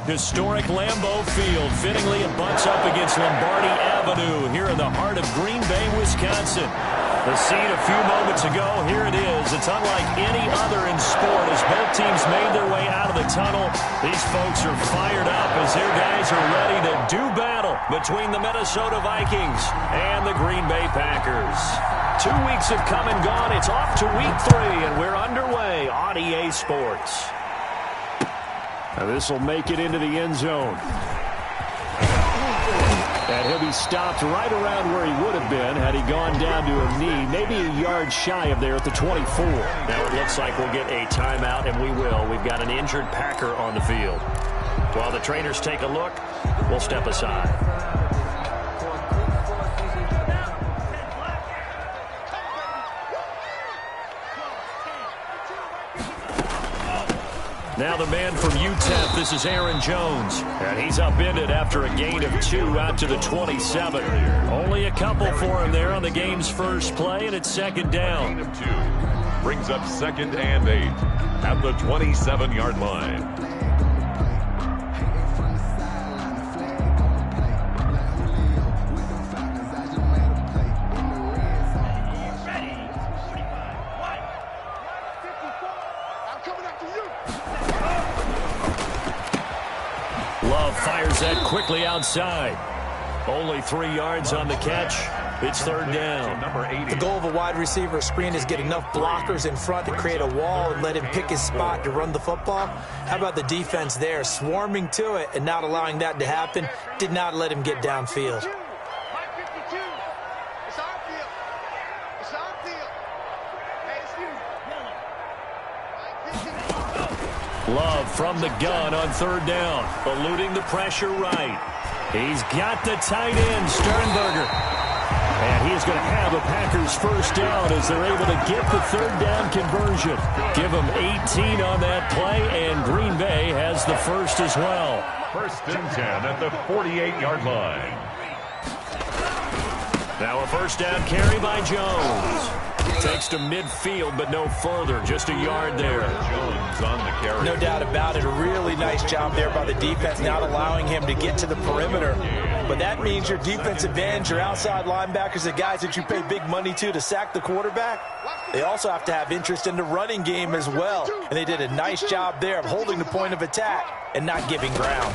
Historic Lambeau Field. Fittingly, it butts up against Lombardi Avenue here in the heart of Green Bay, Wisconsin. The scene a few moments ago, here it is. It's unlike any other in sport as both teams made their way out of the tunnel. These folks are fired up as their guys are ready to do battle between the Minnesota Vikings and the Green Bay Packers. 2 weeks have come and gone. It's off to week 3, and we're underway on EA Sports. Now this will make it into the end zone. And he'll be stopped right around where he would have been had he gone down to a knee, maybe a yard shy of there at the 24. Now it looks like we'll get a timeout, and we will. We've got an injured Packer on the field. While the trainers take a look, we'll step aside. Now the man from UTEP, this is Aaron Jones. And he's upended after a gain of 2 out to the 27. Only a couple for him there on the game's first play, and it's second down. Gain of 2 brings up 2nd and 8 at the 27-yard line. Fires that quickly outside. Only 3 yards on the catch. It's third down. The goal of a wide receiver screen is get enough blockers in front to create a wall and let him pick his spot to run the football. How about the defense there, swarming to it and not allowing that to happen? Did not let him get downfield. Love from the gun on third down, eluding the pressure right. He's got the tight end, Sternberger. And he is going to have a Packers first down as they're able to get the third down conversion. Give them 18 on that play, and Green Bay has the first as well. 1st and 10 at the 48-yard line. Now a first down carry by Jones. Takes to midfield, but no further. Just a yard there. Jones on the carry. No doubt about it. A really nice job there by the defense, not allowing him to get to the perimeter. But that means your defensive ends, your outside linebackers, the guys that you pay big money to sack the quarterback, they also have to have interest in the running game as well. And they did a nice job there of holding the point of attack and not giving ground.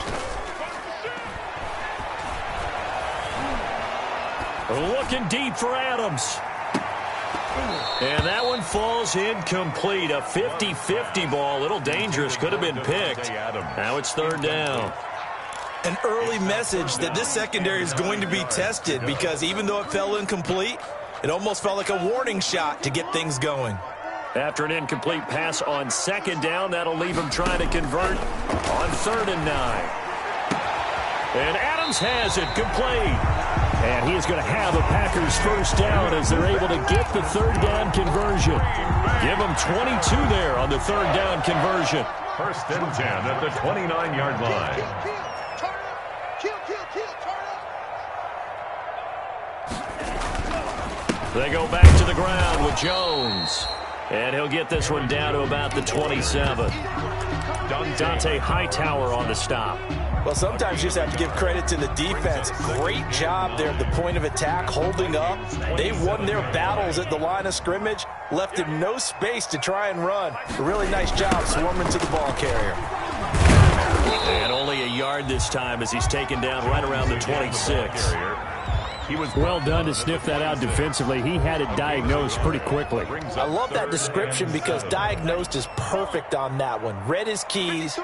Looking deep for Adams. And that one falls incomplete. A 50-50 ball. A little dangerous. Could have been picked. Now it's third down. An early message that this secondary is going to be tested because even though it fell incomplete, it almost felt like a warning shot to get things going. After an incomplete pass on second down, that'll leave him trying to convert on 3rd and 9. And Adams has it complete. And he is going to have a Packers first down as they're able to get the third down conversion. Give them 22 there on the third down conversion. 1st and 10 at the 29-yard line. They go back to the ground with Jones. And he'll get this one down to about the 27. Dante Hightower on the stop. Well, sometimes you just have to give credit to the defense. Great job there at the point of attack, holding up. They won their battles at the line of scrimmage, left him no space to try and run. A really nice job swarming to the ball carrier. And only a yard this time as he's taken down right around the 26. He was well done to sniff that out defensively. He had it diagnosed pretty quickly. I love that description because diagnosed is perfect on that one. Read his keys,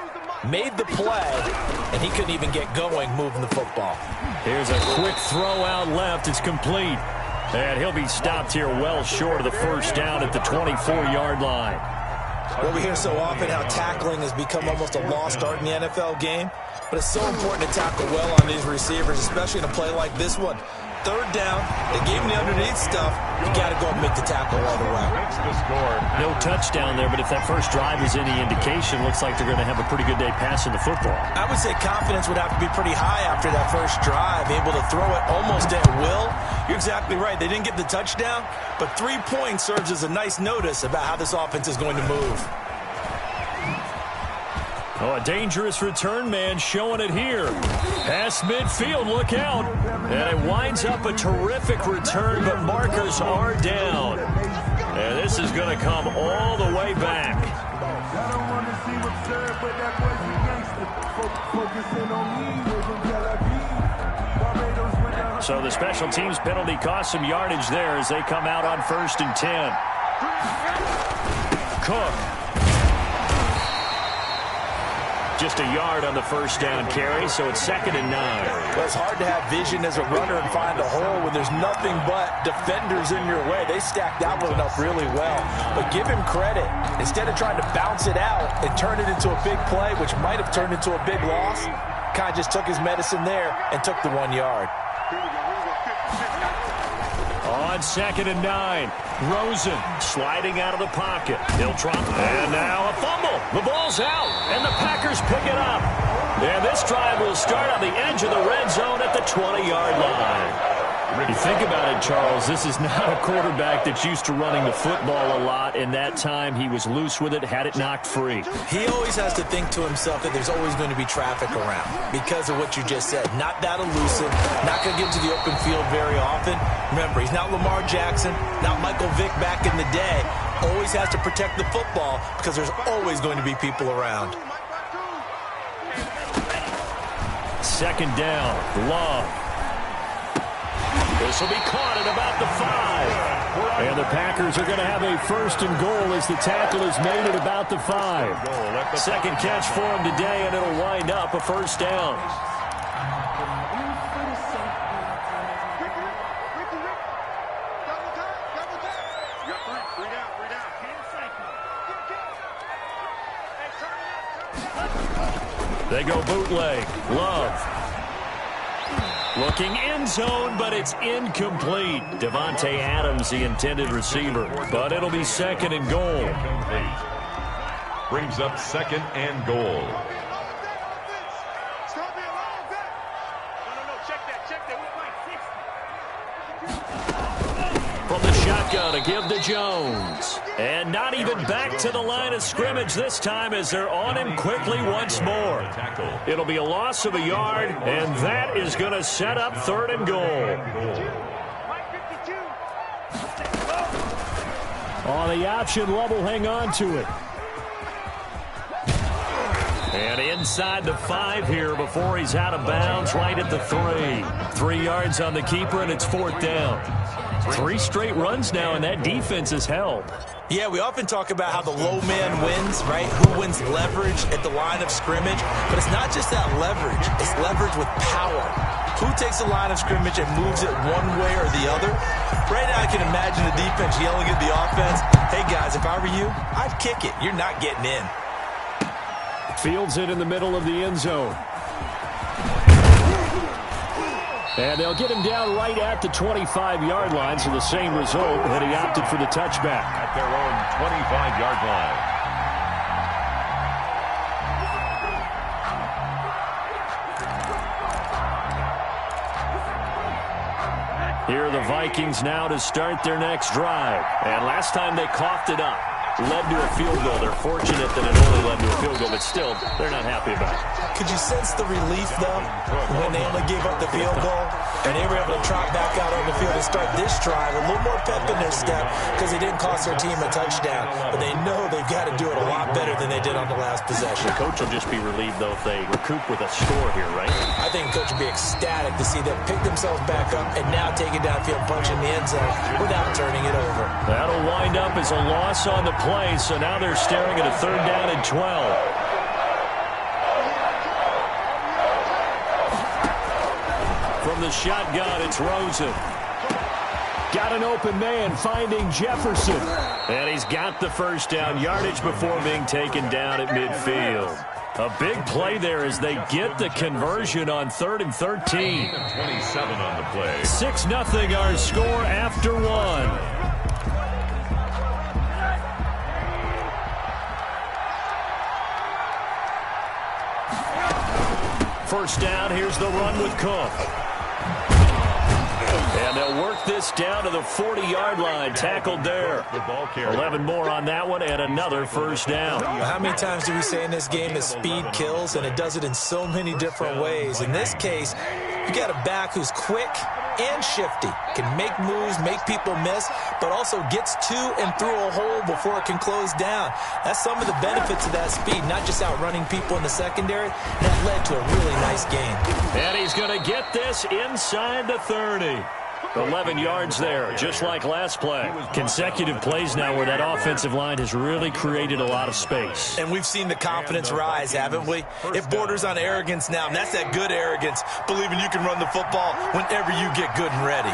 made the play, and he couldn't even get going moving the football. Here's a quick throw out left. It's complete. And he'll be stopped here well short of the first down at the 24-yard line. Well, we hear so often how tackling has become almost a lost art in the NFL game, but it's so important to tackle well on these receivers, especially in a play like this one. Third down, they gave him the underneath stuff. You got to go and make the tackle all the way. No touchdown there, but if that first drive is any indication, looks like they're going to have a pretty good day passing the football. I would say confidence would have to be pretty high after that first drive, able to throw it almost at will. You're exactly right. They didn't get the touchdown, but 3 points serves as a nice notice about how this offense is going to move. Oh, a dangerous return man showing it here. Past midfield, look out. And it winds up a terrific return, but markers are down. And this is going to come all the way back. So the special teams penalty cost some yardage there as they come out on 1st and 10. Cook. Just a yard on the first down carry, so it's 2nd and 9. Well, it's hard to have vision as a runner and find a hole when there's nothing but defenders in your way. They stacked that one up really well. But give him credit. Instead of trying to bounce it out and turn it into a big play, which might have turned into a big loss, kind of just took his medicine there and took the 1 yard. On 2nd and 9, Rosen sliding out of the pocket. He'll drop. And now a fumble. The ball's out, and the Packers pick it up. And this drive will start on the edge of the red zone at the 20-yard line. You think about it, Charles, this is not a quarterback that's used to running the football a lot, and that time he was loose with it, had it knocked free. He always has to think to himself that there's always going to be traffic around because of what you just said. Not that elusive, not going to get into the open field very often. Remember, he's not Lamar Jackson, not Michael Vick back in the day. Always has to protect the football because there's always going to be people around. 2nd down, Love. This will be caught at about the 5. And the Packers are going to have a 1st and goal as the tackle is made at about the 5. Second catch for him today, and it'll wind up a 1st down. They go bootleg. Love. Looking end zone, but it's incomplete. Devontae Adams, the intended receiver. But it'll be 2nd and goal. Brings up 2nd and goal. From the shotgun, a give to Jones. And not even back to the line of scrimmage this time as they're on him quickly once more. It'll be a loss of a yard, and that is going to set up 3rd and goal. On the option, Love will hang on to it. And inside the 5 here before he's out of bounds, right at the 3. 3 yards on the keeper, and it's 4th down. 3 straight runs now, and that defense is held. Yeah, we often talk about how the low man wins, right? Who wins leverage at the line of scrimmage? But it's not just that leverage. It's leverage with power. Who takes the line of scrimmage and moves it one way or the other? Right now, I can imagine the defense yelling at the offense, hey, guys, if I were you, I'd kick it. You're not getting in. Fields it in the middle of the end zone. And they'll get him down right at the 25-yard line, so the same result, and he opted for the touchback. At their own 25-yard line. Here are the Vikings now to start their next drive. And last time they coughed it up, led to a field goal. They're fortunate that it only led to a field goal, but still, they're not happy about it. Could you sense the relief, though, when they only gave up the field goal and they were able to trot back out on the field and start this drive? A little more pep in their step because they didn't cost their team a touchdown, but they know they've got to do it a lot better than they did on the last possession. The coach will just be relieved, though, if they recoup with a score here, right? I think the coach will be ecstatic to see them pick themselves back up and now take it downfield, punch in the end zone without turning it over. That'll wind up as a loss on the play, so now they're staring at a 3rd down and 12. From the shotgun, it's Rosen. Got an open man finding Jefferson. And he's got the 1st down, yardage before being taken down at midfield. A big play there as they get the conversion on 3rd and 13. 27 on the play. 6-0 our score after 1. First down, here's the run with Cook. And they'll work this down to the 40-yard line. Tackled there. 11 more on that one and another first down. How many times do we say in this game that speed kills, and it does it in so many different ways? In this case, you got a back who's quick and shifty, can make moves, make people miss, but also gets to and through a hole before it can close down. That's some of the benefits of that speed, not just outrunning people in the secondary. That led to a really nice game. And he's going to get this inside the 30. 11 yards there, just like last play. Consecutive plays now where that offensive line has really created a lot of space. And we've seen the confidence rise, haven't we? It borders on arrogance now, and that's that good arrogance, believing you can run the football whenever you get good and ready.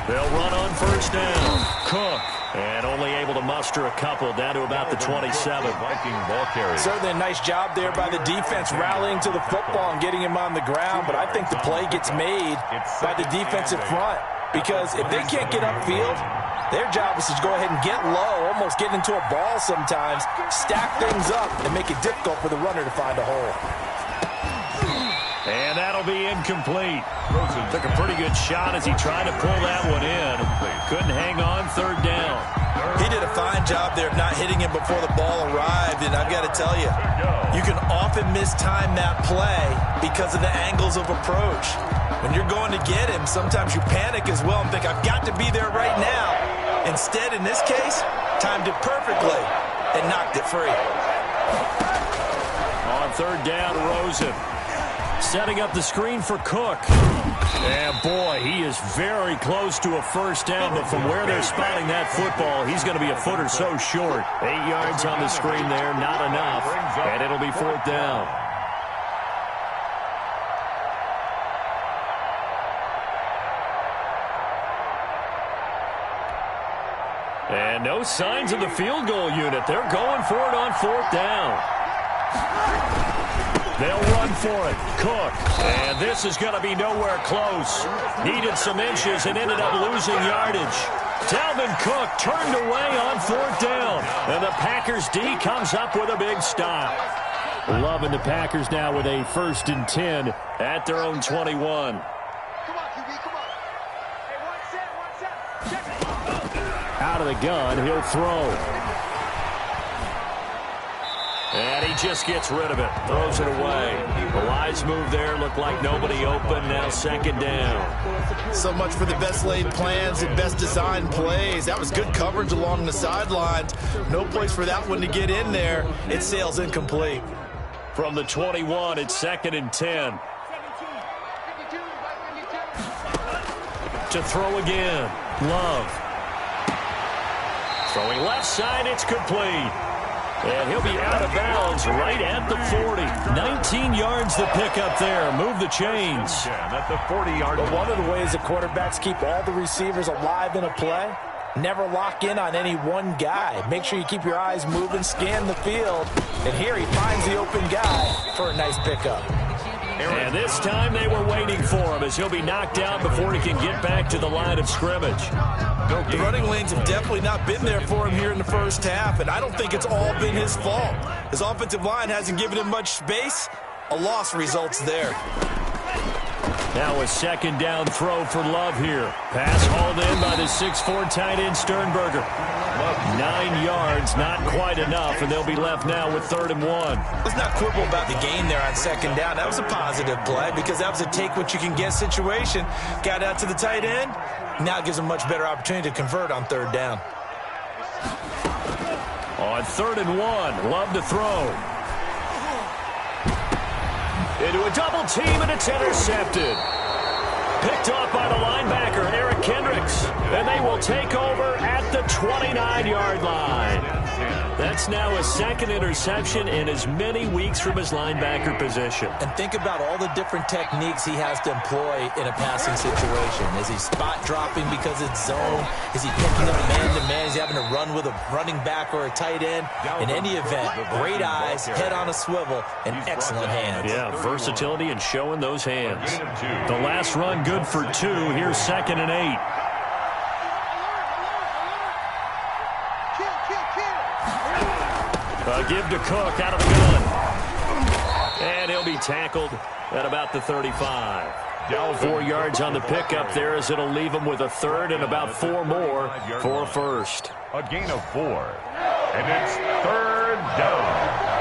They'll run on first down. Cook. And only able to muster a couple down to about the 27. Certainly a nice job there by the defense rallying to the football and getting him on the ground. But I think the play gets made by the defensive front. Because if they can't get upfield, their job is to go ahead and get low, almost get into a ball sometimes, stack things up, and make it difficult for the runner to find a hole. And that'll be incomplete. Took a pretty good shot as he tried to pull that one in. Couldn't hang on, third down. He did a fine job there of not hitting him before the ball arrived, and I've got to tell you, you can often mistime that play because of the angles of approach. When you're going to get him, sometimes you panic as well and think, I've got to be there right now. Instead, in this case, timed it perfectly and knocked it free. On third down, Rosen. Setting up the screen for Cook. And, boy, he is very close to a first down, but from where they're spotting that football, he's going to be a foot or so short. 8 yards on the screen there, not enough, and it'll be fourth down. And no signs of the field goal unit. They're going for it on fourth down. They'll run for it. Cook. And this is going to be nowhere close. Needed some inches and ended up losing yardage. Dalvin Cook turned away on fourth down. And the Packers D comes up with a big stop. Loving the Packers now with a 1st and 10 at their own 21. Out of the gun, he'll throw. And he just gets rid of it. Throws it away. A wise move there. Looked like nobody open. Now second down. So much for the best laid plans and best designed plays. That was good coverage along the sidelines. No place for that one to get in there. It sails incomplete. From the 21, it's 2nd and 10. To throw again. Love. Throwing left side, it's complete. And he'll be out of bounds right at the 40. 19 yards the pick up there. Move the chains. At the 40-yard line. One of the ways the quarterbacks keep all the receivers alive in a play, never lock in on any one guy. Make sure you keep your eyes moving, scan the field. And here he finds the open guy for a nice pickup. And this time they were waiting for him as he'll be knocked out before he can get back to the line of scrimmage. The running lanes have definitely not been there for him here in the first half, and I don't think it's all been his fault. His offensive line hasn't given him much space. A loss results there. Now a second down throw for Love here. Pass hauled in by the 6'4" tight end Sternberger. 9 yards, not quite enough, and they'll be left now with 3rd and 1. Let's not quibble about the gain there on second down. That was a positive play because that was a take-what-you-can-get situation. Got out to the tight end. Now it gives him a much better opportunity to convert on 3rd down. On 3rd and 1, Love to throw. Into a double team, and it's intercepted. Picked off by the linebacker, Eric Kendricks. And they will take over at the 29-yard line. That's now a 2nd interception in as many weeks from his linebacker position. And think about all the different techniques he has to employ in a passing situation. Is he spot dropping because it's zone? Is he picking up man-to-man? Is he having to run with a running back or a tight end? In any event, great eyes, head on a swivel, and excellent hands. Yeah, versatility and showing those hands. The last run good for 2. Here's 2nd and 8. Give to Cook out of the gun. And he'll be tackled at about the 35. 4 yards on the pickup there as it'll leave him with a third and about 4 more for a first. A gain of 4. And it's third down.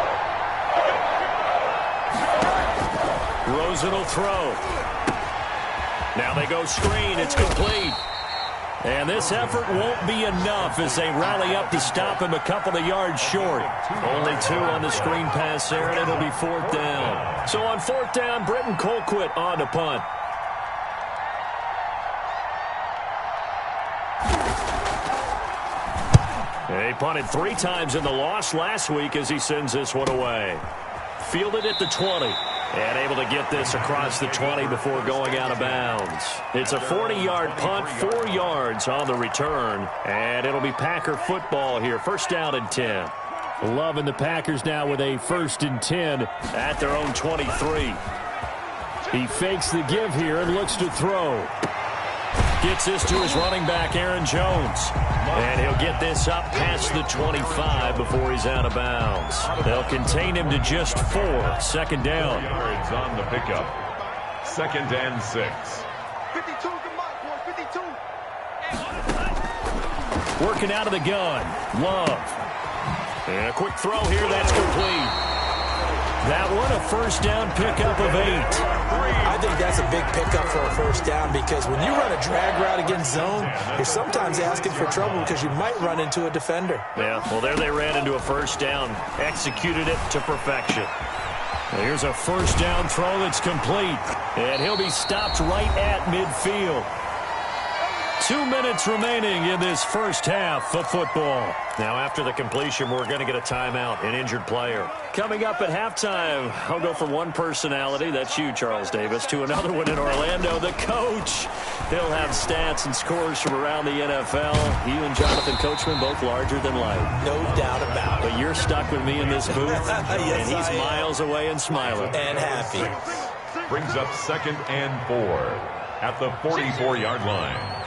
Rosen will throw. Now they go screen. It's complete. And this effort won't be enough as they rally up to stop him a couple of yards short. Only 2 on the screen pass there, and it'll be 4th down. So on 4th down, Britton Colquitt on to punt. He punted 3 times in the loss last week as he sends this one away. Fielded at the 20. And able to get this across the 20 before going out of bounds. It's a 40-yard punt, 4 yards on the return. And it'll be Packer football here. First down and 10. Love and the Packers now with a 1st and 10 at their own 23. He fakes the give here and looks to throw. Gets this to his running back, Aaron Jones. And he'll get this up past the 25 before he's out of bounds. They'll contain him to just 4. 2nd down. Yards on the pickup. 2nd and 6. 52, good mark, boys, 52. Working out of the gun. Love. And a quick throw here. That's complete. That one a first down pickup of 8. I think that's a big pickup for a first down because when you run a drag route against zone, you're sometimes asking for trouble because you might run into a defender. Yeah, well, there they ran into a first down. Executed it to perfection. Here's a first down throw that's complete. And he'll be stopped right at midfield. 2 minutes remaining in this first half of football. Now, after the completion, we're going to get a timeout, an injured player. Coming up at halftime, I'll go from one personality, that's you, Charles Davis, to another one in Orlando, the coach. He'll have stats and scores from around the NFL. You and Jonathan Coachman both larger than life. No doubt about it. But you're stuck with me in this booth, yes, and he's miles away and smiling. And happy. Brings up 2nd and 4 at the 44-yard line.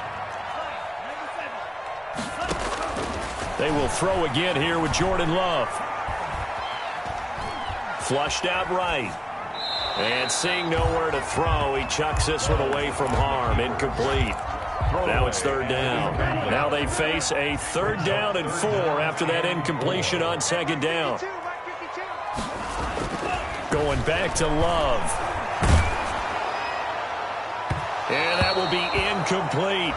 They will throw again here with Jordan Love. Flushed out right. And seeing nowhere to throw, he chucks this one away from harm. Incomplete. Now it's 3rd down. Now they face a 3rd down and 4 after that incompletion on 2nd down. Going back to Love. And that will be incomplete.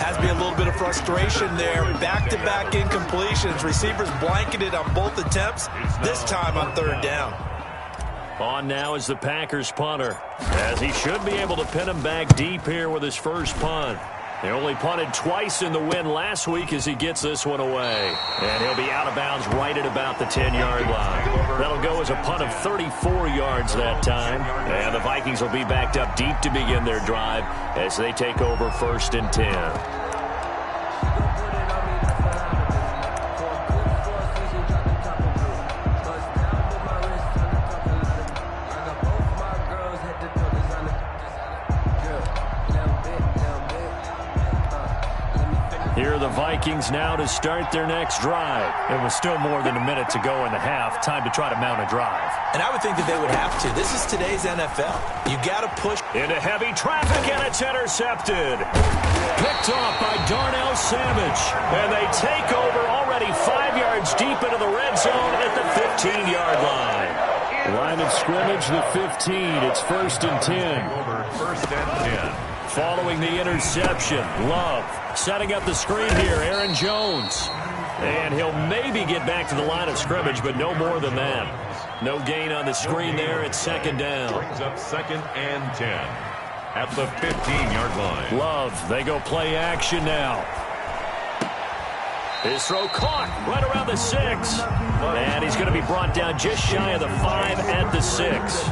Has to be a little bit of frustration there. Back-to-back incompletions. Receivers blanketed on both attempts, this time on 3rd down. On now is the Packers punter, as he should be able to pin him back deep here with his first punt. They only punted twice in the win last week as he gets this one away. And he'll be out of bounds right at about the 10-yard line. That'll go as a punt of 34 yards that time. And the Vikings will be backed up deep to begin their drive as they take over 1st and 10. Here are the Vikings now to start their next drive. It was still more than a minute to go in the half. Time to try to mount a drive. And I would think that they would have to. This is today's NFL. You got to push. Into heavy traffic, and it's intercepted. Picked off by Darnell Savage. And they take over already 5 yards deep into the red zone at the 15-yard line. Line of scrimmage, the 15. It's 1st and 10. Over 1st and 10. Following the interception, Love setting up the screen here, Aaron Jones. And he'll maybe get back to the line of scrimmage, but no more than that. No gain on the screen there. It's 2nd down. Brings up 2nd and 10 at the 15-yard line. Love, they go play action now. His throw caught right around the 6. And he's going to be brought down just shy of the 5 at the 6.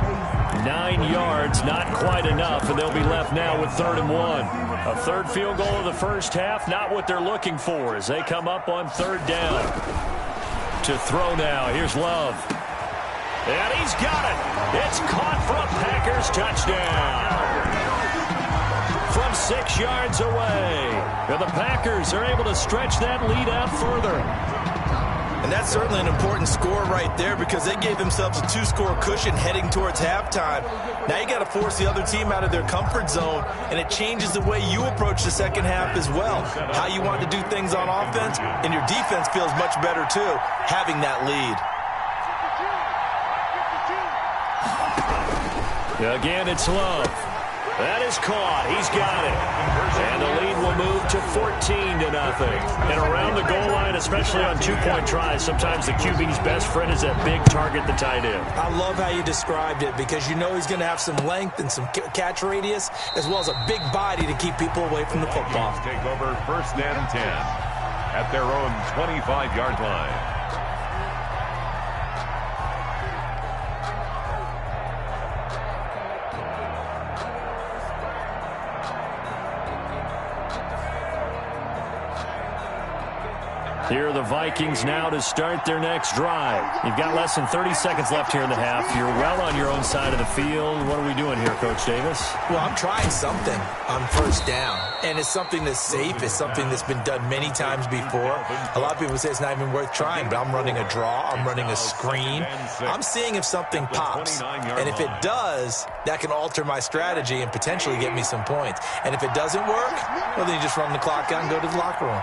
9 yards, not quite enough, and they'll be left now with 3rd and 1. A third field goal of the first half, not what they're looking for as they come up on 3rd down. To throw now, here's Love. And he's got it. It's caught for a Packers touchdown. From 6 yards away. And the Packers are able to stretch that lead out further. And that's certainly an important score right there because they gave themselves a 2-score cushion heading towards halftime. Now you got to force the other team out of their comfort zone, and it changes the way you approach the second half as well. How you want to do things on offense, and your defense feels much better too, having that lead. Again, it's Love. That is caught. He's got it. And the lead will move to 14-0. And around the goal line, especially on two-point tries, sometimes the QB's best friend is that big target, the tight end. I love how you described it because you know he's going to have some length and some catch radius as well as a big body to keep people away from the football. Take over 1st and 10 at their own 25-yard line. Here are the Vikings now to start their next drive. You've got less than 30 seconds left here in the half. You're well on your own side of the field. What are we doing here, Coach Davis? Well, I'm trying something on 1st down, and it's something that's safe. It's something that's been done many times before. A lot of people say it's not even worth trying, but I'm running a draw. I'm running a screen. I'm seeing if something pops, and if it does, that can alter my strategy and potentially get me some points. And if it doesn't work, well, then you just run the clock out and go to the locker room.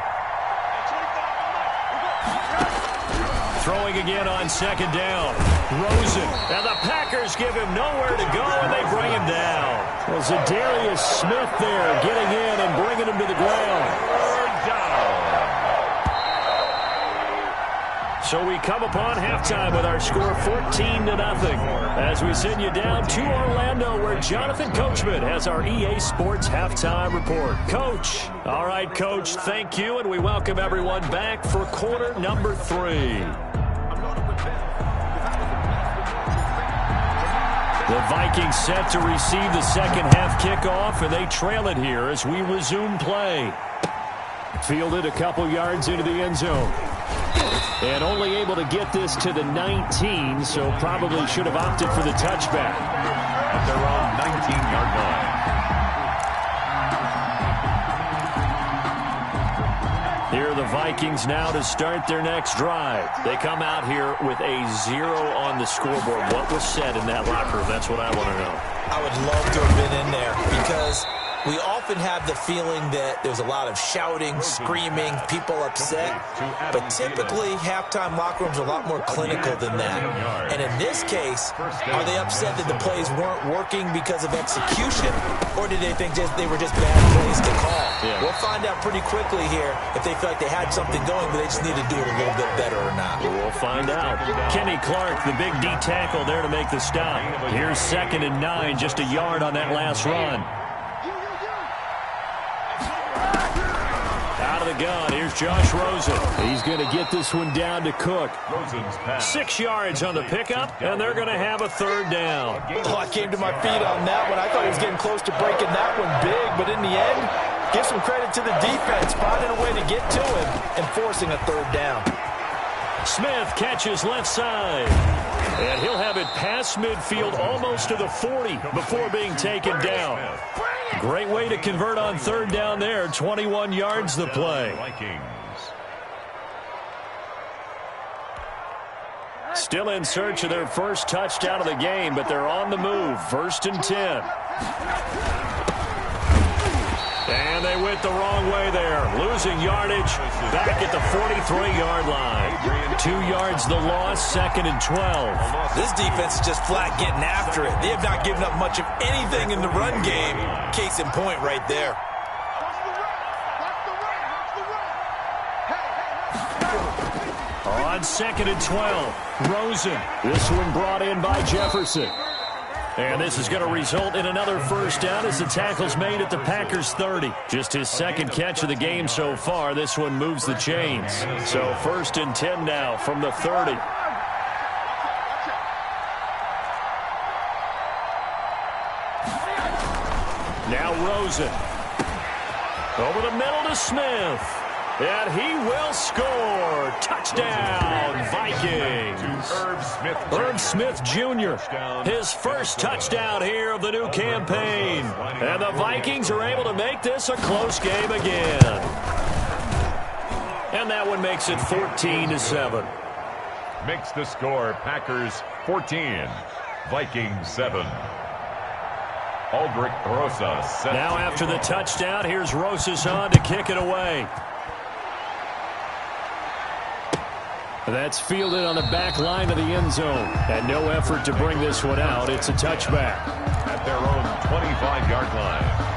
Throwing again on 2nd down. Rosen. And the Packers give him nowhere to go, and they bring him down. Well, Zadarius Smith there getting in and bringing him to the ground. 3rd down. So we come upon halftime with our score 14-0 as we send you down to Orlando where Jonathan Coachman has our EA Sports halftime report. Coach. All right, Coach, thank you, and we welcome everyone back for quarter number 3. The Vikings set to receive the second half kickoff, and they trail it here as we resume play. Fielded a couple yards into the end zone. And only able to get this to the 19, so probably should have opted for the touchback. At their own 19-yard line. Here are the Vikings now to start their next drive. They come out here with a 0 on the scoreboard. What was said in that locker room? That's what I want to know. I would love to have been in there because we often have the feeling that there's a lot of shouting, screaming, people upset. But typically, halftime locker rooms are a lot more clinical than that. And in this case, are they upset that the plays weren't working because of execution? Or did they think they were just bad plays to call? Yeah. We'll find out pretty quickly here if they feel like they had something going, but they just need to do it a little bit better or not. We'll find out. Kenny Clark, the big D tackle there to make the stop. Here's 2nd and 9, just a yard on that last run. The gun. Here's Josh Rosen. He's going to get this one down to Cook. 6 yards on the pickup, and they're going to have a 3rd down. Oh, I came to my feet on that one. I thought he was getting close to breaking that one big, but in the end, give some credit to the defense, finding a way to get to him and forcing a 3rd down. Smith catches left side, and he'll have it past midfield almost to the 40 before being taken down. Great way to convert on 3rd down there. 21 yards the play. Still in search of their first touchdown of the game, but they're on the move. 1st and 10. And they went the wrong way there. Losing yardage back at the 43-yard line. 2 yards the loss, 2nd and 12. This defense is just flat getting after it. They have not given up much of anything in the run game. Case in point right there. On 2nd and 12, Rosen. This one brought in by Jefferson. And this is going to result in another 1st down as the tackle's made at the Packers' 30. Just his 2nd catch of the game so far. This one moves the chains. So 1st and 10 now from the 30. Now Rosen. Over the middle to Smith. And he will score. Touchdown, Vikings. Herb Smith Jr. His first touchdown here of the new campaign. And the Vikings are able to make this a close game again. And that one makes it 14-7. makes the score Packers 14, Vikings 7. Aldrich Rosas. Now after the touchdown, here's Rosas on to kick it away. That's fielded on the back line of the end zone. And no effort to bring this one out. It's a touchback. At their own 25-yard line.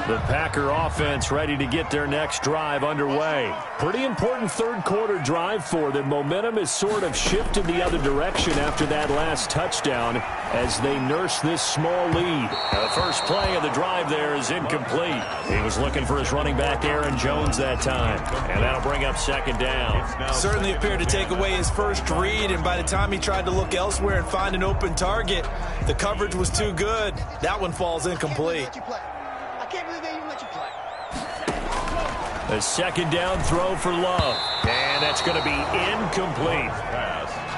The Packer offense ready to get their next drive underway. Pretty important third quarter drive for them. Momentum has sort of shifted the other direction after that last touchdown as they nurse this small lead. The first play of the drive there is incomplete. He was looking for his running back Aaron Jones that time. And that'll bring up second down. Certainly appeared to take away his first read, and by the time he tried to look elsewhere and find an open target, the coverage was too good. That one falls incomplete. A second down throw for Love. And that's going to be incomplete.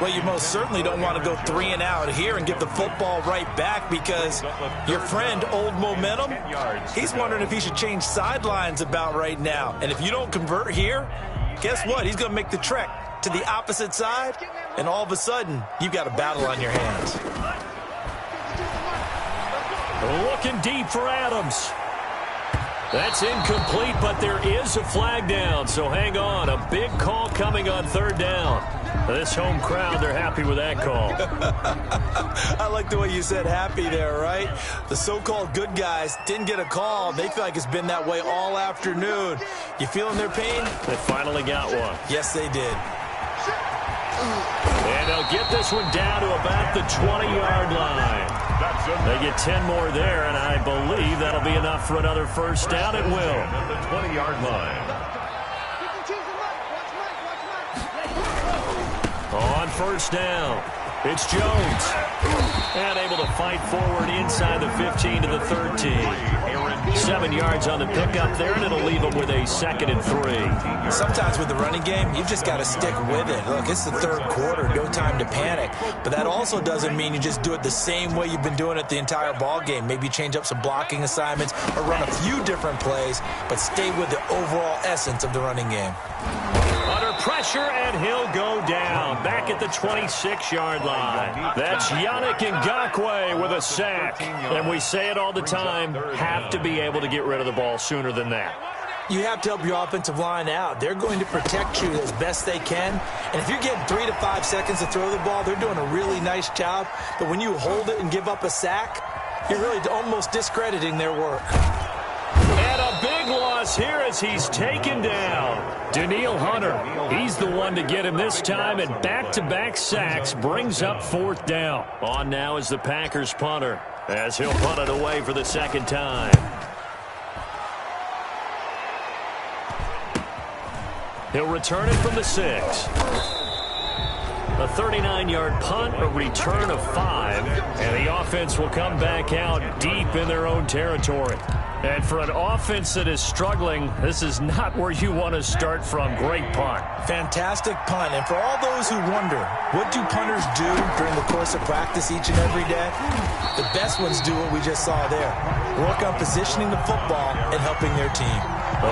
Well, you most certainly don't want to go 3 and out here and get the football right back because your friend, Old Momentum, he's wondering if he should change sidelines about right now. And if you don't convert here, guess what? He's going to make the trek to the opposite side, and all of a sudden, you've got a battle on your hands. Looking deep for Adams. That's incomplete, but there is a flag down, so hang on. A big call coming on third down. This home crowd, they're happy with that call. I like the way you said happy there, right? The so-called good guys didn't get a call. They feel like it's been that way all afternoon. You feeling their pain? They finally got one. Yes, they did. And they'll get this one down to about the 20-yard line. They get 10 more there, and I believe that'll be enough for another first down. It will. At the 20-yard line. On first down, it's Jones. And able to fight forward inside the 15 to the 13. 7 yards on the pickup there, and it'll leave them with a 2nd and 3. Sometimes with the running game, you've just got to stick with it. Look, it's the third quarter, no time to panic. But that also doesn't mean you just do it the same way you've been doing it the entire ball game. Maybe change up some blocking assignments or run a few different plays, but stay with the overall essence of the running game. Under pressure, and he'll go down. Back at the 26-yard line. That's Yannick Ngakoue with a sack. And we say it all the time, have to be able to get rid of the ball sooner than that. You have to help your offensive line out. They're going to protect you as best they can. And if you're getting 3 to 5 seconds to throw the ball, they're doing a really nice job. But when you hold it and give up a sack, you're really almost discrediting their work. And a big loss here as he's taken down. Daniil Hunter, he's the one to get him this time, and back-to-back sacks brings up fourth down. On now is the Packers punter as he'll punt it away for the second time. He'll return it from the 6. A 39-yard punt, a return of 5, and the offense will come back out deep in their own territory. And for an offense that is struggling, this is not where you want to start from. Great punt. Fantastic punt. And for all those who wonder, what do punters do during the course of practice each and every day? The best ones do what we just saw there. Work on positioning the football and helping their team.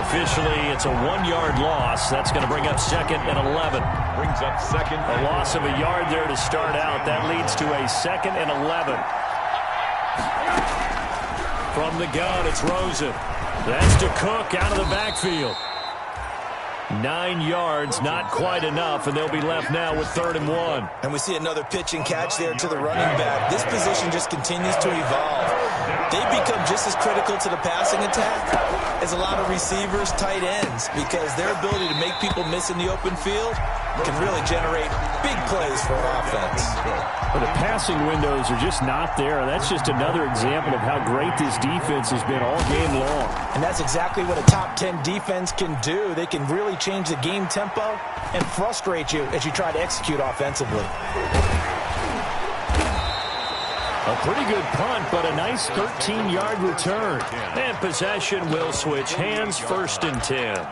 Officially, it's a 1-yard loss. That's going to bring up 2nd and 11. Brings up 2nd. A loss of a yard there to start out. That leads to a 2nd and 11. From the gun, it's Rosen. That's to Cook out of the backfield. 9 yards, not quite enough, and they'll be left now with 3rd and 1. And we see another pitch and catch there to the running back. This position just continues to evolve. They become just as critical to the passing attack as a lot of receivers, tight ends, because their ability to make people miss in the open field can really generate big plays for an offense. Well, the passing windows are just not there. That's just another example of how great this defense has been all game long. And that's exactly what a top 10 defense can do. They can really change the game tempo and frustrate you as you try to execute offensively. A pretty good punt, but a nice 13-yard return. And possession will switch hands, 1st and 10.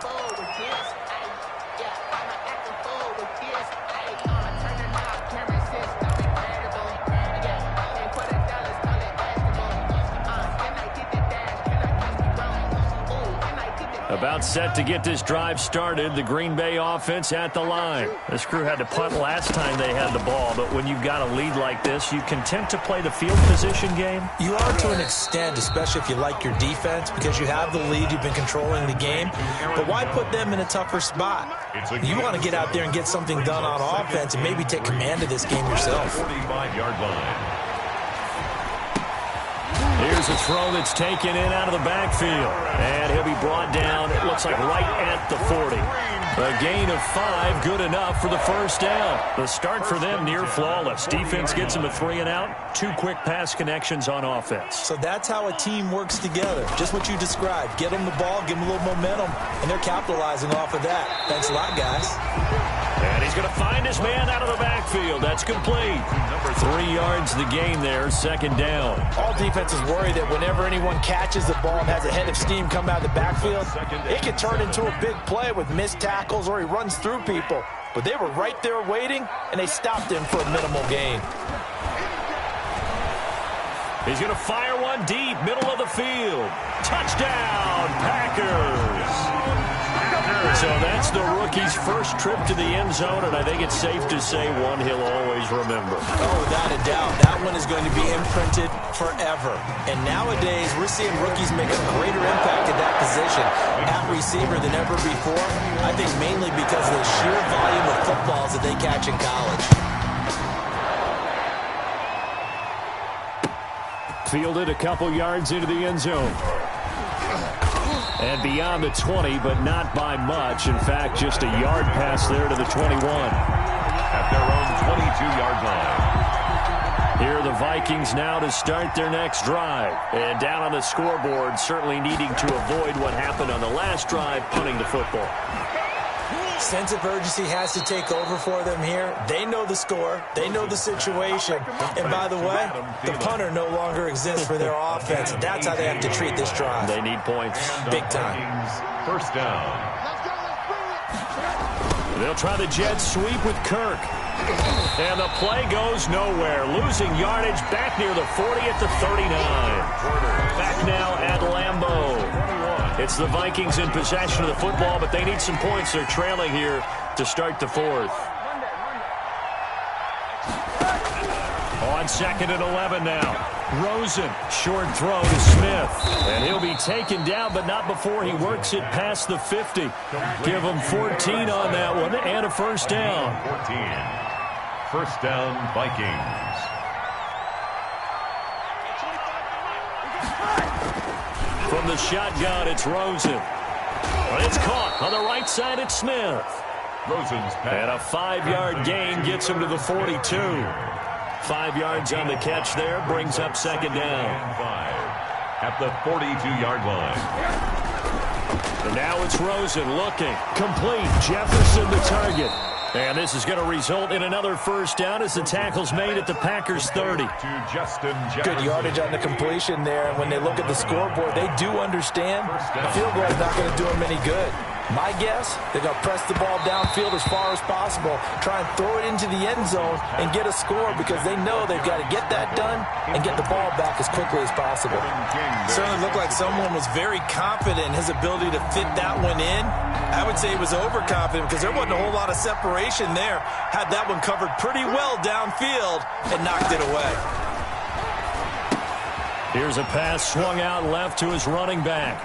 About about set to get this drive started. The Green Bay offense at the line. This crew had to punt last time they had the ball, but when you've got a lead like this, you content to play the field position game? You are to an extent, especially if you like your defense, because you have the lead, you've been controlling the game. But why put them in a tougher spot? You want to get out there and get something done on offense and maybe take command of this game yourself. 45-yard line. Here's a throw that's taken in out of the backfield. And he'll be brought down, it looks like right at the 40. A gain of 5, good enough for the first down. The start for them near flawless. Defense gets them a 3 and out. 2 quick pass connections on offense. So that's how a team works together. Just what you described. Get them the ball, give them a little momentum, and they're capitalizing off of that. Thanks a lot, guys. And he's going to find his man out of the backfield. That's complete. 3 yards the gain there, second down. All defenses worry that whenever anyone catches the ball and has a head of steam come out of the backfield, it can turn into a big play with missed tackles or he runs through people. But they were right there waiting, and they stopped him for a minimal gain. He's going to fire one deep, middle of the field. Touchdown, Packers! So that's the rookie's first trip to the end zone, and I think it's safe to say one he'll always remember. Oh, without a doubt. That one is going to be imprinted forever. And nowadays, we're seeing rookies make a greater impact at that position at receiver than ever before. I think mainly because of the sheer volume of footballs that they catch in college. Fielded a couple yards into the end zone. And beyond the 20, but not by much. In fact, just a yard pass there to the 21. At their own 22-yard line. Here are the Vikings now to start their next drive. And down on the scoreboard, certainly needing to avoid what happened on the last drive, punting the football. Sense of urgency has to take over for them here. They know the score. They know the situation. And by the way, the punter no longer exists for their offense. That's how they have to treat this drive. They need points. Big time. First down. They'll try the jet sweep with Kirk. And the play goes nowhere. Losing yardage back near the 40 at the 39. Back now at Lambeau. It's the Vikings in possession of the football, but they need some points. They're trailing here to start the fourth. On 2nd and 11 now. Rosen, short throw to Smith. And he'll be taken down, but not before he works it past the 50. Give him 14 on that one and a first down. 14. First down, Vikings. From the shotgun, it's Rosen. But it's caught on the right side. It's Smith. Rosen's pass. And a 5-yard gain gets him to the 42. 5 yards on the catch there, brings up second down. 5 at the 42-yard line. And now it's Rosen looking. Complete. Jefferson the target. And this is going to result in another first down as the tackle's made at the Packers' 30. To Justin Jefferson. Good yardage on the completion there. And when they look at the scoreboard, they do understand the field goal is not going to do them any good. My guess, they're going to press the ball downfield as far as possible, try and throw it into the end zone and get a score because they know they've got to get that done and get the ball back as quickly as possible. Certainly looked like someone was very confident in his ability to fit that one in. I would say he was overconfident because there wasn't a whole lot of separation there. Had that one covered pretty well downfield and knocked it away. Here's a pass swung out left to his running back.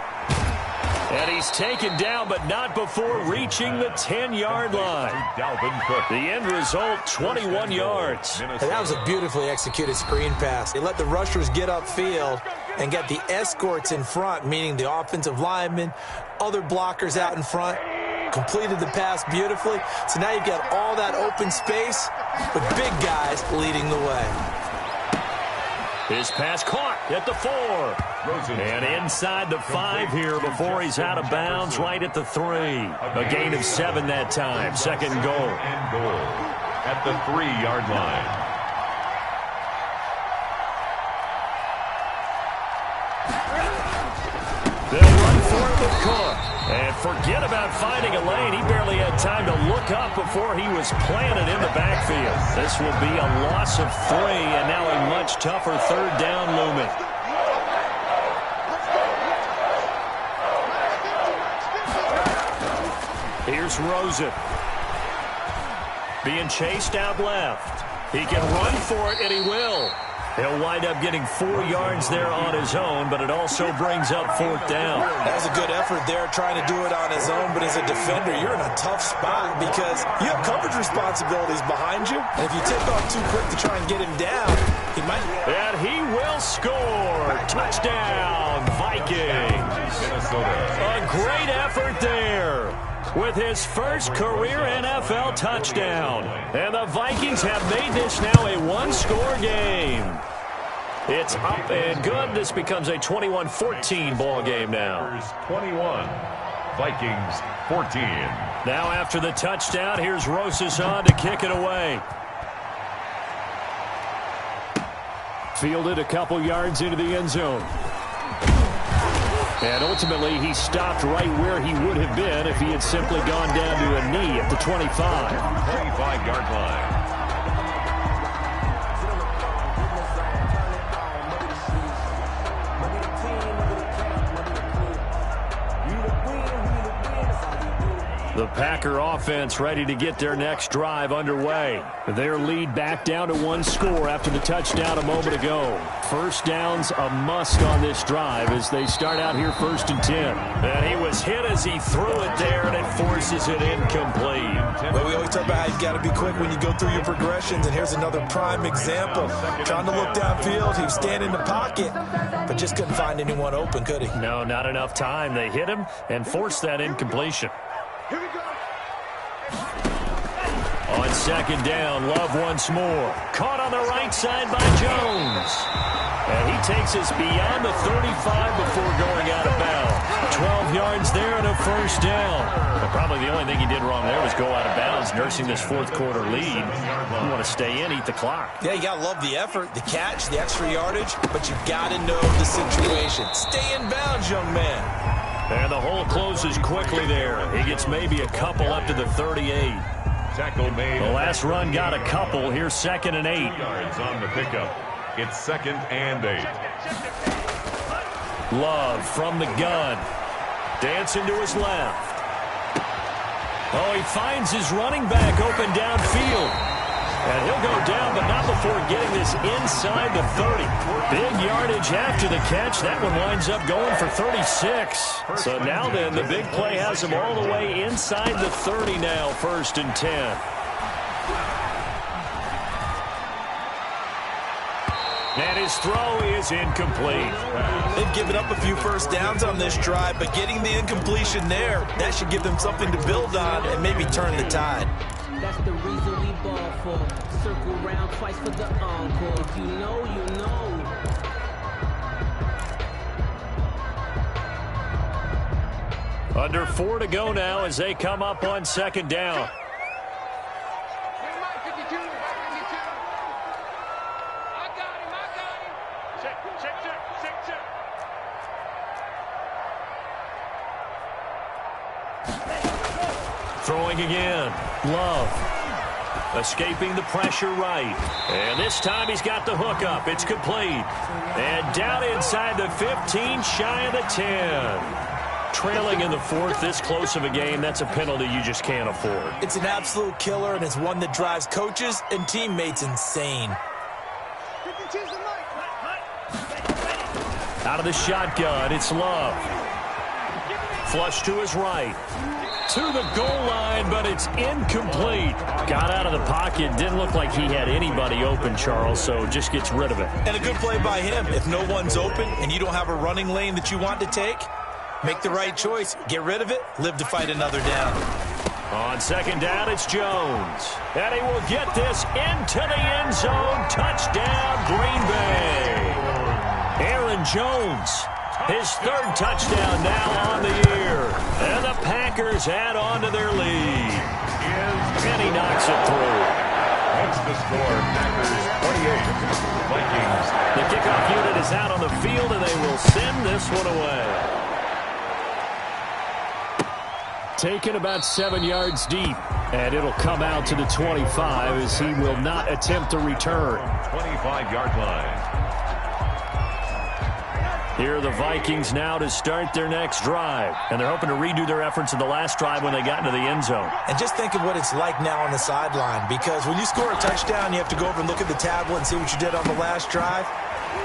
And he's taken down, but not before reaching the 10-yard line. The end result, 21 yards. And that was a beautifully executed screen pass. They let the rushers get upfield and get the escorts in front, meaning the offensive linemen, other blockers out in front, completed the pass beautifully. So now you've got all that open space with big guys leading the way. His pass caught at the 4. And inside the 5 here before he's out of bounds right at the 3. A gain of 7 that time. Second goal. And goal at the 3-yard line. They'll run for it with Cook. And forget about finding a lane. He barely had time to look up before he was planted in the backfield. This will be a loss of 3, and now a much tougher third down looming. Here's Rosen. Being chased out left. He can run for it, and he will. He'll wind up getting 4 yards there on his own, but it also brings up 4th down. That was a good effort there trying to do it on his own, but as a defender, you're in a tough spot because you have coverage responsibilities behind you, and if you take off too quick to try and get him down, he might... And he will score. Touchdown, Vikings. A great effort there with his first career NFL touchdown. And the Vikings have made this now a one-score game. It's up and good. This becomes a 21-14 ball game now. 21, Vikings 14. Now after the touchdown, here's Rosas on to kick it away. Fielded a couple yards into the end zone. And ultimately, he stopped right where he would have been if he had simply gone down to a knee at the 25. 25-yard line. The Packer offense ready to get their next drive underway. Their lead back down to 1 score after the touchdown a moment ago. First down's a must on this drive as they start out here 1st and 10. And he was hit as he threw it there, and it forces it incomplete. Well, we always talk about how you've got to be quick when you go through your progressions, and here's another prime example. Trying to look downfield, he was standing in the pocket, but just couldn't find anyone open, could he? No, not enough time. They hit him and forced that incompletion. Here we go. On 2nd down, Love once more. Caught on the right side by Jones. And he takes us beyond the 35 before going out of bounds. 12 yards there and a 1st down. But probably the only thing he did wrong there was go out of bounds, nursing this 4th quarter lead. You want to stay in, eat the clock. Yeah, you got to love the effort, the catch, the extra yardage, but you got to know the situation. Stay in bounds, young man. And the hole closes quickly there. He gets maybe a couple up to the 38. Tackle made. The last run got a couple. Here's 2nd and 8. Yards on the pickup. It's 2nd and 8. Love from the gun. Dancing to his left. Oh, he finds his running back open downfield. And he'll go down, but not before getting this inside the 30. Big yardage after the catch. That one winds up going for 36. So now then, the big play has him all the way inside the 30 now, 1st and 10. And his throw is incomplete. They've given up a few first downs on this drive, but getting the incompletion there, that should give them something to build on and maybe turn the tide. That's the reason we ball for. Circle round twice for the encore. If you know, you know. Under 4 to go now as they come up on 2nd down. Throwing again. Love. Escaping the pressure right. And this time he's got the hook up. It's complete. And down inside the 15, shy of the 10. Trailing in the 4th, this close of a game, that's a penalty you just can't afford. It's an absolute killer, and it's one that drives coaches and teammates insane. Out of the shotgun, it's Love. Flush to his right. To the goal line, but it's incomplete. Got out of the pocket. Didn't look like he had anybody open, Charles, so just gets rid of it. And a good play by him. If no one's open and you don't have a running lane that you want to take, make the right choice. Get rid of it. Live to fight another down. On 2nd down, it's Jones. And he will get this into the end zone. Touchdown, Green Bay. Aaron Jones. His 3rd touchdown now on the year. And the Packers add on to their lead. And he knocks it through. What's the score? Packers 28. Vikings. The kickoff unit is out on the field, and they will send this one away. Taken about 7 yards deep. And it'll come out to the 25 as he will not attempt to return. 25-yard line. Here are the Vikings now to start their next drive. And they're hoping to redo their efforts in the last drive when they got into the end zone. And just think of what it's like now on the sideline, because when you score a touchdown, you have to go over and look at the tablet and see what you did on the last drive.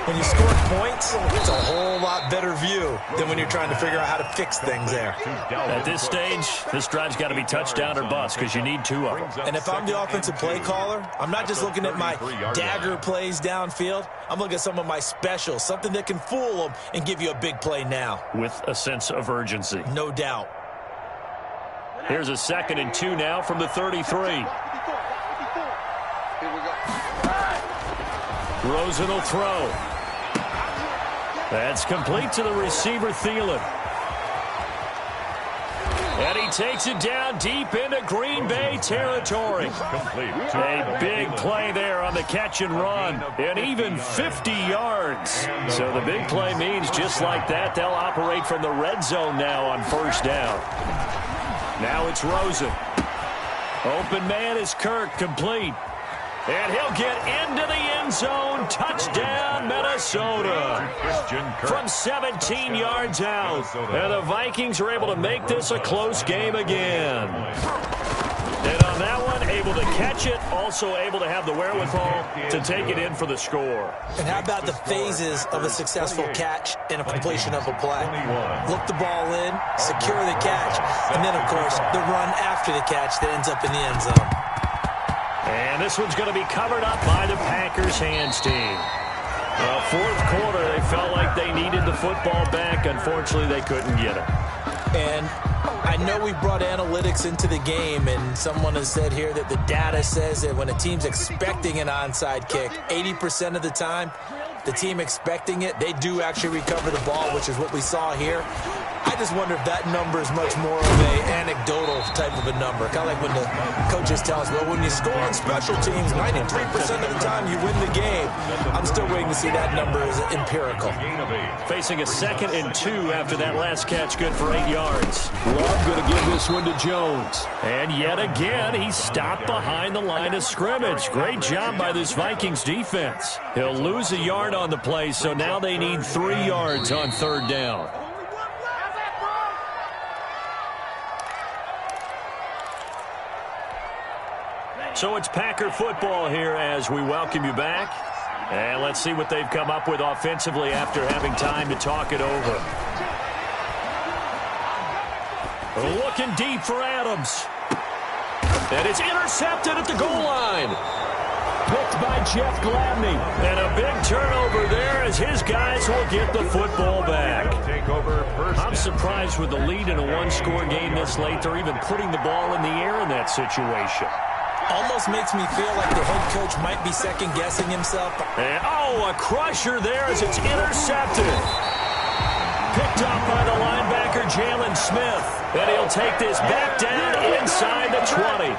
When you score points, it's a whole lot better view than when you're trying to figure out how to fix things there. At this stage, this drive's got to be touchdown or bust because you need two of them. And if I'm the offensive play caller, I'm not just looking at my dagger plays downfield. I'm looking at some of my specials, something that can fool them and give you a big play now. With a sense of urgency. No doubt. Here's a 2nd and 2 now from the 33. Rosen will throw. That's complete to the receiver, Thielen. And he takes it down deep into Green Bay territory. A big play there on the catch and run. And even 50 yards. So the big play means just like that, they'll operate from the red zone now on first down. Now it's Rosen. Open man is Kirk, complete. And he'll get into the end zone. Touchdown, Minnesota. From 17 yards out. And the Vikings are able to make this a close game again. And on that one, able to catch it, also able to have the wherewithal to take it in for the score. And how about the phases of a successful catch and a completion of a play? Look the ball in, secure the catch, and then, of course, the run after the catch that ends up in the end zone. And this one's going to be covered up by the Packers hands team. Fourth quarter, they felt like they needed the football back. Unfortunately, they couldn't get it. And I know we brought analytics into the game, and someone has said here that the data says that when a team's expecting an onside kick, 80% of the time, the team expecting it, they do actually recover the ball, which is what we saw here. I just wonder if that number is much more of an anecdotal type of a number. Kind of like when the coaches tell us, well, when you score on special teams, 93% of the time you win the game. I'm still waiting to see that number is empirical. Facing a 2nd and 2 after that last catch, good for 8 yards. Love going to give this one to Jones. And yet again, he's stopped behind the line of scrimmage. Great job by this Vikings defense. He'll lose a yard on the play, so now they need 3 yards on third down. So it's Packer football here as we welcome you back. And let's see what they've come up with offensively after having time to talk it over. Looking deep for Adams. And it's intercepted at the goal line. Picked by Jeff Gladney. And a big turnover there as his guys will get the football back. I'm surprised with the lead in a one-score game this late. They're even putting the ball in the air in that situation. Almost makes me feel like the head coach might be second-guessing himself. And, a crusher there as it's intercepted. Picked up by the linebacker, Jalen Smith. And he'll take this back down inside the 20.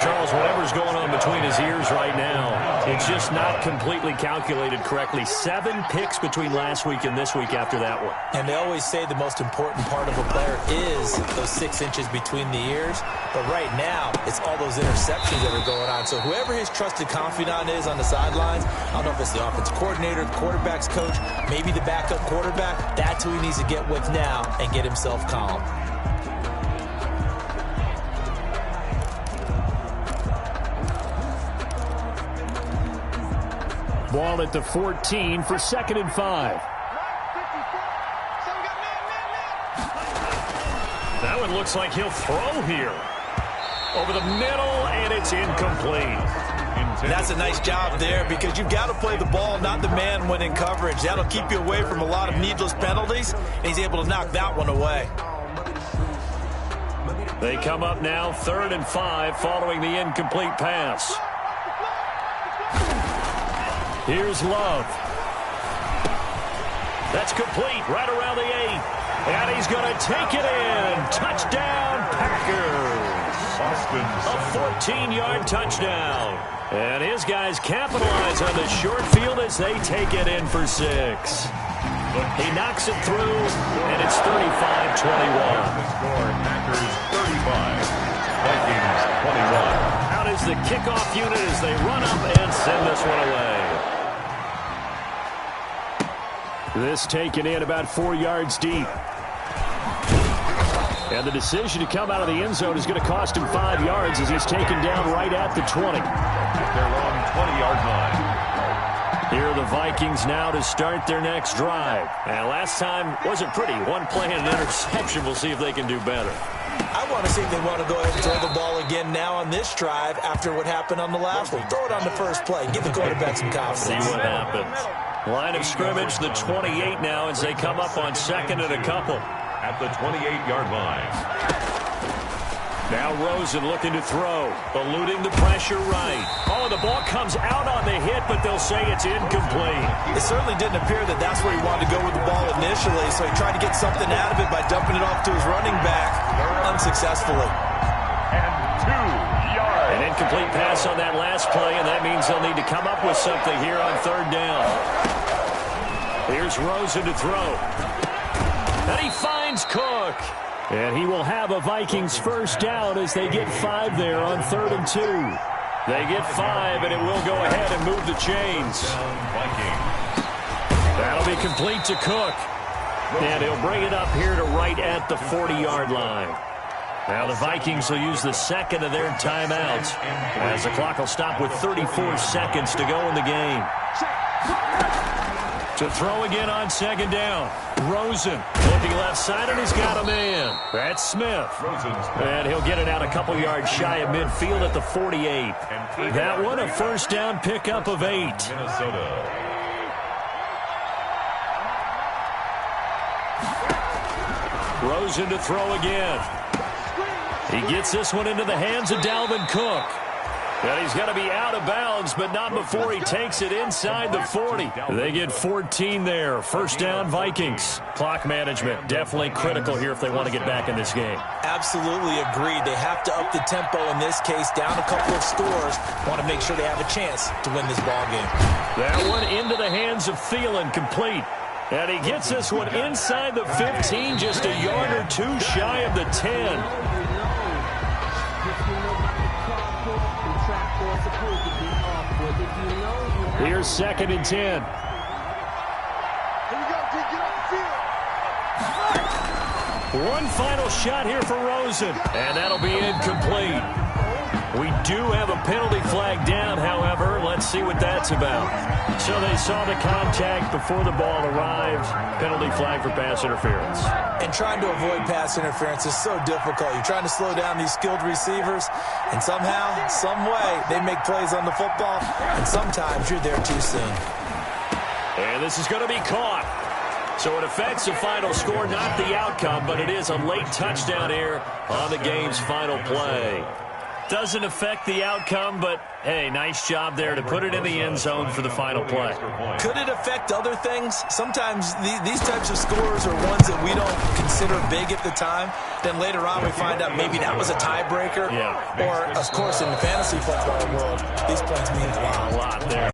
Charles, whatever's going on between his ears right now, it's just not completely calculated correctly. 7 picks between last week and this week after that one. And they always say the most important part of a player is those 6 inches between the ears. But right now, it's all those interceptions that are going on. So whoever his trusted confidant is on the sidelines, I don't know if it's the offensive coordinator, the quarterback's coach, maybe the backup quarterback, that's who he needs to get with now and get himself calm. Ball at the 14 for 2nd and 5. That one looks like he'll throw here. Over the middle, and it's incomplete. That's a nice job there because you've got to play the ball, not the man when in coverage. That'll keep you away from a lot of needless penalties, and he's able to knock that one away. They come up now 3rd and 5 following the incomplete pass. Here's Love. That's complete right around the 8. And he's going to take it in. Touchdown, Packers. A 14-yard touchdown. And his guys capitalize on the short field as they take it in for 6. He knocks it through, and it's 35-21. The score, Packers 35, Vikings 21. Out is the kickoff unit as they run up and send this one away. This taken in about 4 yards deep. And the decision to come out of the end zone is going to cost him 5 yards as he's taken down right at the 20. At their own 20-yard line. Here are the Vikings now to start their next drive. And last time wasn't pretty. One play and an interception. We'll see if they can do better. I want to see if they want to go ahead and throw the ball again now on this drive after what happened on the last one. Throw it on the first play. Give the quarterback some confidence. See what happens. Line of scrimmage, the 28 now as they come up on second and a couple. At the 28-yard line. Now Rosen looking to throw. Eluding the pressure right. Oh, the ball comes out on the hit, but they'll say it's incomplete. It certainly didn't appear that that's where he wanted to go with the ball initially, so he tried to get something out of it by dumping it off to his running back unsuccessfully. And 2 yards. An incomplete pass on that last play, and that means they'll need to come up with something here on third down. Here's Rosen to throw. And he finds Cook. And he will have a Vikings first down as they get 5 there on 3rd and 2. They get 5, and it will go ahead and move the chains. That'll be complete to Cook. And he'll bring it up here to right at the 40-yard line. Now the Vikings will use the second of their timeouts as the clock will stop with 34 seconds to go in the game. To throw again on second down. Rosen looking left side, and he's got a man. That's Smith. And he'll get it out a couple yards shy of midfield at the 48. That one a first down pickup of 8. Minnesota. Rosen to throw again. He gets this one into the hands of Dalvin Cook. And he's going to be out of bounds, but not before he takes it inside the 40. They get 14 there. First down, Vikings. Clock management definitely critical here if they want to get back in this game. Absolutely agreed. They have to up the tempo in this case, down a couple of scores. Want to make sure they have a chance to win this ball game. That one into the hands of Thielen, complete. And he gets this one inside the 15, just a yard or two shy of the 10. Here's 2nd and 10. Here we go, Pete. Get off the field. One final shot here for Rosen, and that'll be incomplete. We do have a penalty flag down, however. Let's see what that's about. So they saw the contact before the ball arrived. Penalty flag for pass interference. And trying to avoid pass interference is so difficult. You're trying to slow down these skilled receivers, and somehow, some way, they make plays on the football, and sometimes you're there too soon. And this is going to be caught. So it affects the final score, not the outcome, but it is a late touchdown here on the game's final play. Doesn't affect the outcome, but, hey, nice job there to put it in the end zone for the final play. Could it affect other things? Sometimes these types of scores are ones that we don't consider big at the time. Then later on we find out maybe that was a tiebreaker. Yeah. Or, of course, in the fantasy football world, these points mean a lot. A lot there.